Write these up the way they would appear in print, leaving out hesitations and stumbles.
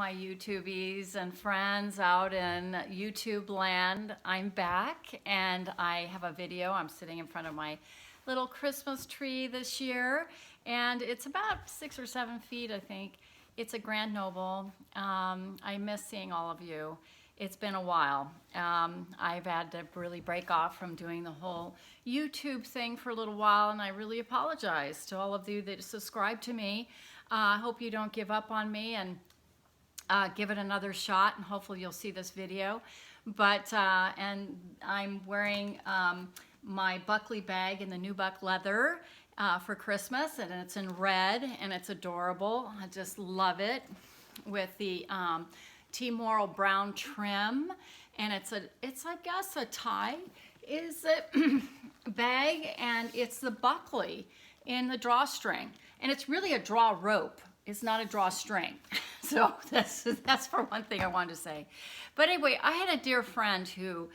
my YouTubies and friends out in YouTube land. I'm back and I have a video. I'm sitting in front of my little Christmas tree this year, and it's about 6 or 7 feet, I think. It's a Grand Noble. I miss seeing all of you. It's been a while. I've had to really break off from doing the whole YouTube thing for a little while, and I really apologize to all of you that subscribe to me. I hope you don't give up on me and give it another shot, and hopefully you'll see this video. But and I'm wearing my Buckley bag in the nubuck leather for Christmas, and it's in red, and it's adorable. I just love it, with the T-Moral brown trim, and it's I guess a tie is a bag, and it's the Buckley in the drawstring, and it's really a draw rope. It's not a drawstring. So that's for one thing I wanted to say. But anyway, I had a dear friend who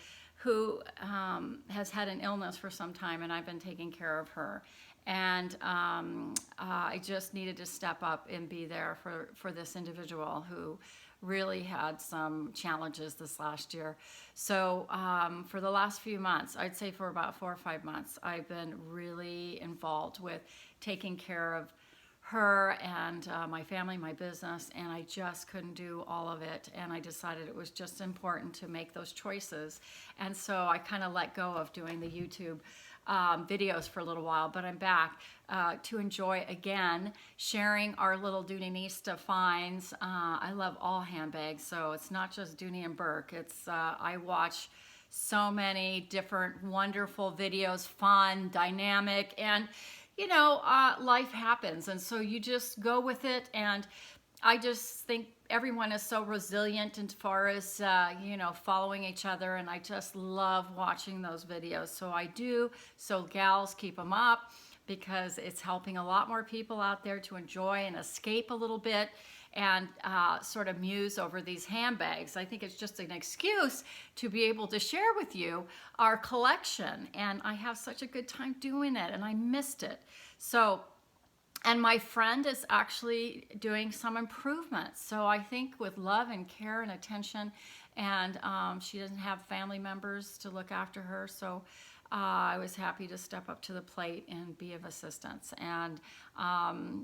has had an illness for some time, and I've been taking care of her. And I just needed to step up and be there for this individual who really had some challenges this last year. So for the last few months, I'd say for about 4 or 5 months, I've been really involved with taking care of her and my family, my business, and I just couldn't do all of it, and I decided it was just important to make those choices. And so I kind of let go of doing the YouTube videos for a little while, but I'm back to enjoy again sharing our little Dooney finds. I love all handbags, so it's not just Dooney and Bourke. It's I watch so many different wonderful videos, fun, dynamic, and you know, life happens, and so you just go with it. And I just think everyone is so resilient as far as, you know, following each other, and I just love watching those videos. So I do. So gals, keep them up, because it's helping a lot more people out there to enjoy and escape a little bit and sort of muse over these handbags. I think it's just an excuse to be able to share with you our collection, and I have such a good time doing it, and I missed it. So, and my friend is actually doing some improvements. So I think with love and care and attention, and she doesn't have family members to look after her, so I was happy to step up to the plate and be of assistance. And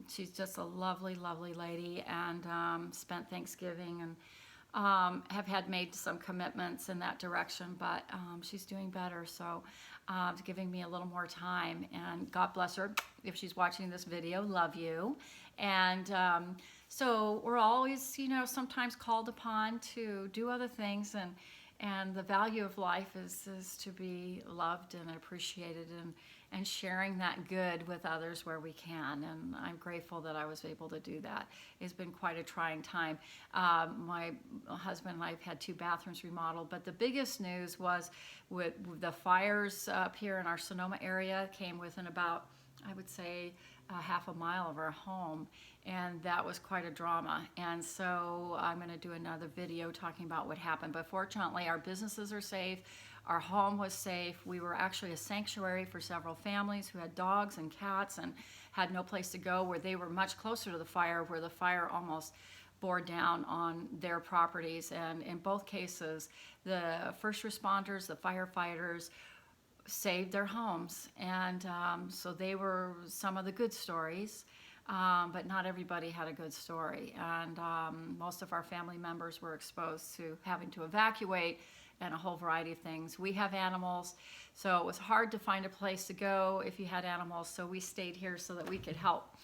she's just a lovely, lovely lady, and spent Thanksgiving and have had made some commitments in that direction, but she's doing better. So it's giving me a little more time, and God bless her if she's watching this video. Love you. And so we're always, you know, sometimes called upon to do other things, and the value of life is to be loved and appreciated, and sharing that good with others where we can. And I'm grateful that I was able to do that. It's been quite a trying time. My husband and I have had 2 bathrooms remodeled, but the biggest news was with the fires up here in our Sonoma area came within about, I would say, half a mile of our home, and that was quite a drama. And so I'm going to do another video talking about what happened. But fortunately, our businesses are safe. Our home was safe. We were actually a sanctuary for several families who had dogs and cats and had no place to go, where they were much closer to the fire, where the fire almost bore down on their properties. And in both cases, the first responders, the firefighters, saved their homes. And so they were some of the good stories, but not everybody had a good story. And most of our family members were exposed to having to evacuate and a whole variety of things. We have animals, so it was hard to find a place to go if you had animals, so we stayed here so that we could help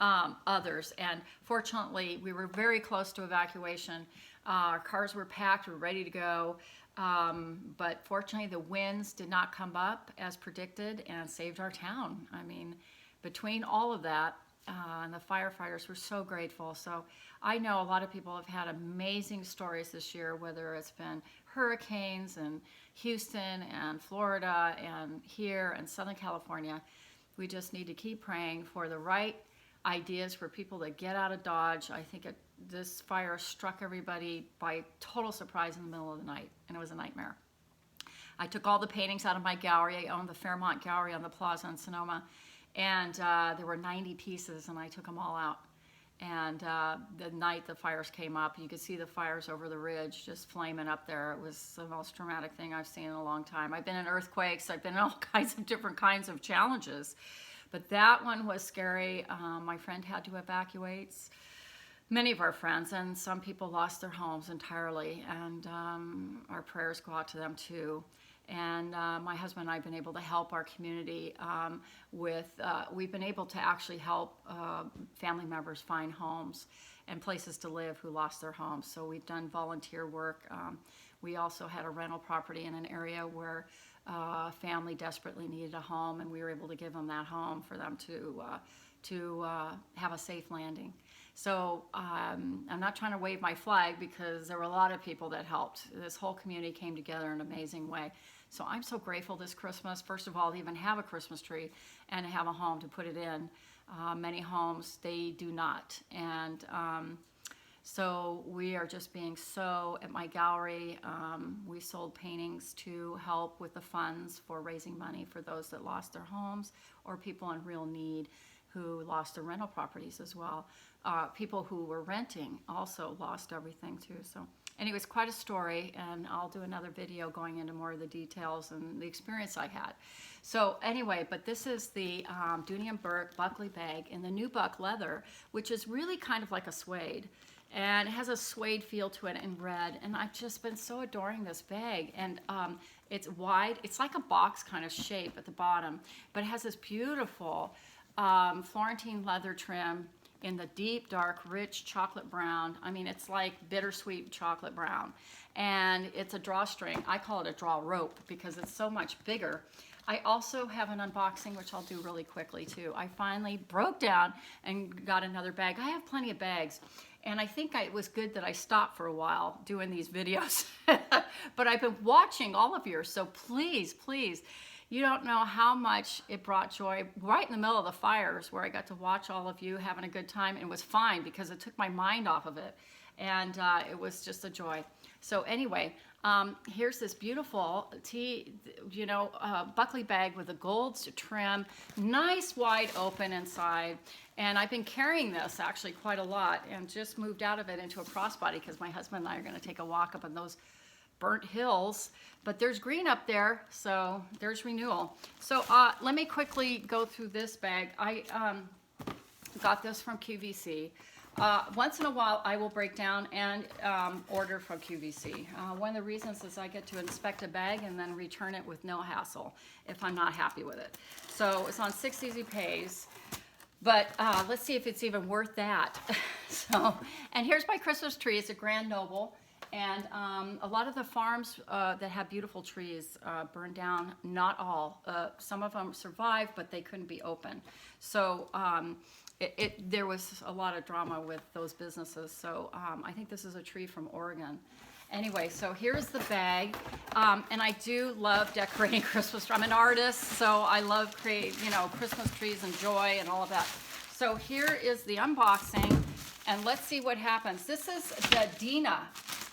others. And fortunately, we were very close to evacuation. Our cars were packed, we were ready to go. But fortunately, the winds did not come up as predicted and saved our town. I mean, between all of that, and the firefighters were so grateful. So I know a lot of people have had amazing stories this year, whether it's been hurricanes in Houston and Florida and here in Southern California. We just need to keep praying for the right ideas for people to get out of Dodge. I think this fire struck everybody by total surprise in the middle of the night, and it was a nightmare. I took all the paintings out of my gallery. I own the Fairmont Gallery on the Plaza in Sonoma, and there were 90 pieces, and I took them all out. And the night the fires came up, you could see the fires over the ridge just flaming up there. It was the most traumatic thing I've seen in a long time. I've been in earthquakes. I've been in all kinds of different kinds of challenges. But that one was scary. My friend had to evacuate. Many of our friends, and some people lost their homes entirely. And our prayers go out to them too. And my husband and I have been able to help our community we've been able to actually help family members find homes and places to live who lost their homes. So we've done volunteer work. We also had a rental property in an area where a family desperately needed a home, and we were able to give them that home for them to have a safe landing. So I'm not trying to wave my flag because there were a lot of people that helped. This whole community came together in an amazing way. So I'm so grateful this Christmas, first of all, to even have a Christmas tree and to have a home to put it in. Many homes, they do not. And so we are just being so, at my gallery, we sold paintings to help with the funds for raising money for those that lost their homes or people in real need who lost their rental properties as well. People who were renting also lost everything too. So anyways, quite a story, and I'll do another video going into more of the details and the experience I had. So anyway, but this is the Dooney and Bourke Buckley bag in the nubuck leather, which is really kind of like a suede. And it has a suede feel to it in red. And I've just been so adoring this bag. And it's wide. It's like a box kind of shape at the bottom. But it has this beautiful Florentine leather trim in the deep, dark, rich chocolate brown. I mean, it's like bittersweet chocolate brown. And it's a drawstring. I call it a draw rope because it's so much bigger. I also have an unboxing, which I'll do really quickly too. I finally broke down and got another bag. I have plenty of bags. And I think it was good that I stopped for a while doing these videos. But I've been watching all of yours, so please, please, you don't know how much it brought joy right in the middle of the fires where I got to watch all of you having a good time, and it was fine because it took my mind off of it. And it was just a joy. So anyway, here's this beautiful Buckley bag with a gold trim, nice wide open inside. And I've been carrying this actually quite a lot and just moved out of it into a crossbody because my husband and I are going to take a walk up on those burnt hills. But there's green up there, so there's renewal. So let me quickly go through this bag. I got this from QVC. Once in a while, I will break down and order from QVC. One of the reasons is I get to inspect a bag and then return it with no hassle if I'm not happy with it. So it's on 6 Easy Pays. But let's see if it's even worth that. And here's my Christmas tree. It's a Grand Noble. And a lot of the farms that have beautiful trees burned down. Not all. Some of them survived, but they couldn't be open. So there was a lot of drama with those businesses. So I think this is a tree from Oregon. Anyway, so here's the bag. And I do love decorating Christmas trees. I'm an artist, so I love creating, Christmas trees and joy and all of that. So here is the unboxing, and let's see what happens. This is the Deana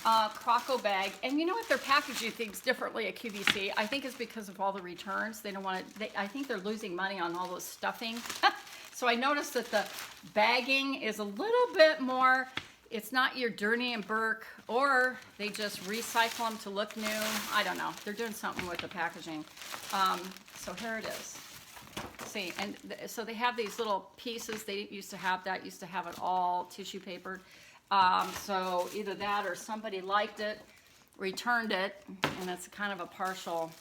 croco bag, and you know what? They're packaging things differently at QVC. I think it's because of all the returns. They don't want to. I think they're losing money on all those stuffing. So I noticed that the bagging is a little bit more. It's not your Dooney and Bourke, or they just recycle them to look new. I don't know. They're doing something with the packaging. So here it is. See, and so they have these little pieces. They didn't used to have that. Used to have it all tissue papered. So either that or somebody liked it, returned it, and it's kind of a partial.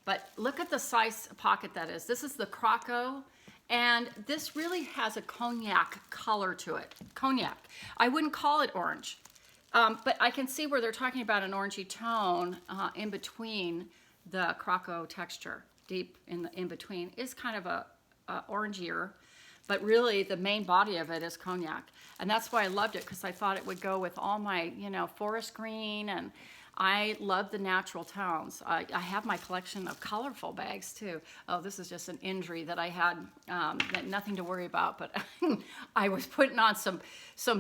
But look at the size pocket that is. This is the croco. And this really has a cognac color to it. Cognac. I wouldn't call it orange. But I can see where they're talking about an orangey tone in between the croco texture. Deep in between is kind of a orangier. But really the main body of it is cognac. And that's why I loved it, because I thought it would go with all my, forest green, and I love the natural tones. I have my collection of colorful bags too. Oh, this is just an injury that I had, nothing to worry about, but I was putting on some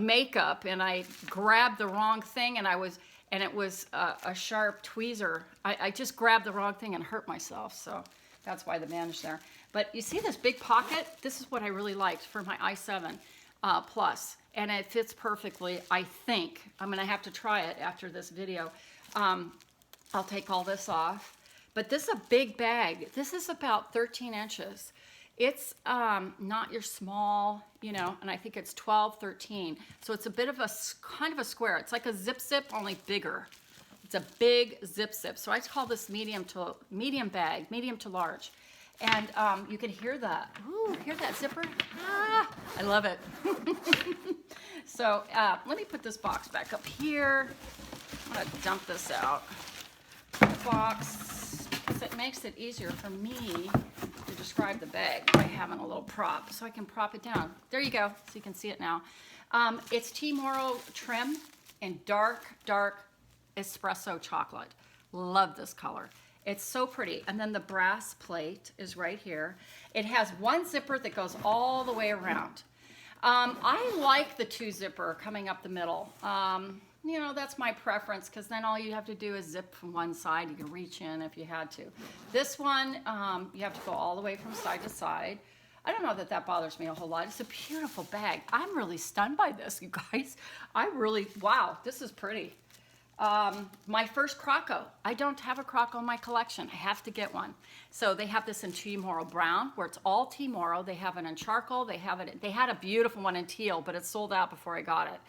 makeup and I grabbed the wrong thing, and it was a sharp tweezer. I just grabbed the wrong thing and hurt myself, so that's why the bandage there. But you see this big pocket? This is what I really liked for my i7. plus, and it fits perfectly, I think. I'm gonna have to try it after this video. I'll take all this off, but this is a big bag. This is about 13 inches. It's not your small, you know, and I think it's 12, 13. So it's a bit of a kind of a square. It's like a zip, only bigger. It's a big zip. So I call this medium bag, medium to large. And you can hear that. Ooh, hear that zipper? Ah, I love it. So let me put this box back up here. I'm gonna dump this out. The box, because it makes it easier for me to describe the bag by having a little prop, so I can prop it down. There you go, so you can see it now. It's Timoro trim in dark espresso chocolate. Love this color. It's so pretty. And then the brass plate is right here. It has one zipper that goes all the way around. I like the 2 zipper coming up the middle. You know, that's my preference, because then all you have to do is zip from one side. You can reach in if you had to. This one, you have to go all the way from side to side. I don't know that that bothers me a whole lot. It's a beautiful bag. I'm really stunned by this, you guys. Wow, this is pretty. My first croco. I don't have a croco in my collection. I have to get one. So they have this in Timoro brown, where it's all Timoro. They have it in charcoal. They had a beautiful one in teal, but it sold out before I got it.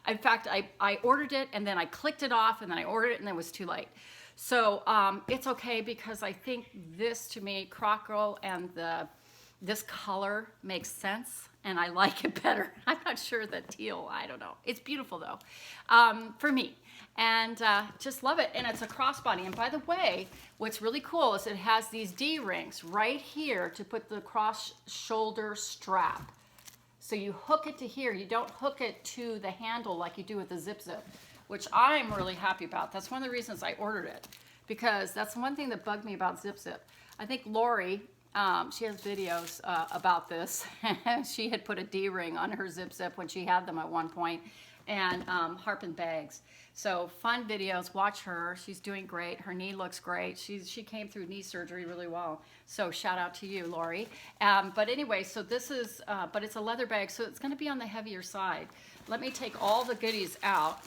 In fact, I ordered it, and then I clicked it off, and then I ordered it, and then it was too late. So it's okay, because I think this, to me, croco and this color makes sense, and I like it better. I'm not sure that teal, I don't know. It's beautiful, though, for me. And just love it. And it's a crossbody. And by the way, what's really cool is it has these D-rings right here to put the cross shoulder strap. So you hook it to here. You don't hook it to the handle like you do with the zip, which I'm really happy about. That's one of the reasons I ordered it, because that's one thing that bugged me about zip. I think Lori, she has videos about this. She had put a D-ring on her zip when she had them at one point, and Harpin bags. So fun videos, watch her. She's doing great. Her knee looks great. She came through knee surgery really well. So shout out to you, Lori. But anyway, so this is, but it's a leather bag, so it's gonna be on the heavier side. Let me take all the goodies out.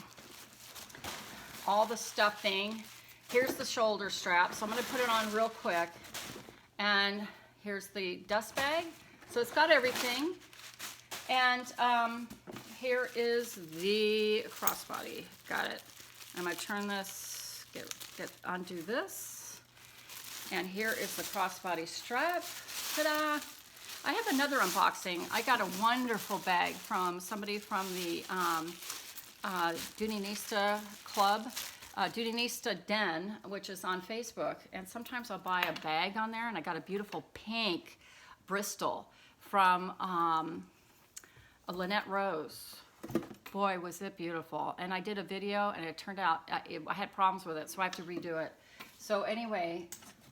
All the stuffing. Here's the shoulder strap, so I'm gonna put it on real quick. And here's the dust bag. So it's got everything. And here is the crossbody. Got it. I'm gonna turn this, undo this. And here is the crossbody strap. Ta-da! I have another unboxing. I got a wonderful bag from somebody from the Dooney Club. Dooney Den, which is on Facebook, and sometimes I'll buy a bag on there, and I got a beautiful pink Bristol from Lynette Rose. Boy, was it beautiful. And I did a video, and it turned out, I had problems with it, so I have to redo it. So anyway,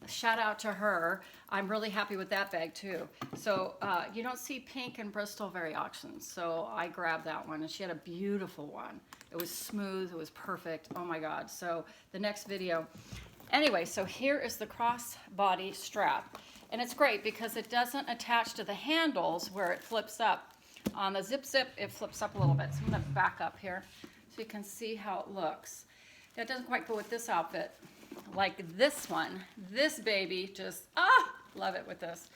shout out to her. I'm really happy with that bag too. So you don't see pink and Bristol very often, so I grabbed that one, and she had a beautiful one. It was smooth, it was perfect, oh my God. So the next video. Anyway, so here is the crossbody strap. And it's great because it doesn't attach to the handles where it flips up. On the zip, it flips up a little bit. So I'm gonna back up here so you can see how it looks. It doesn't quite go with this outfit like this one. This baby just, love it with this.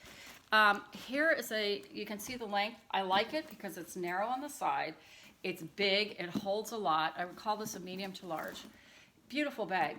Here is you can see the length. I like it because it's narrow on the side. It's big, it holds a lot. I would call this a medium to large. Beautiful bag.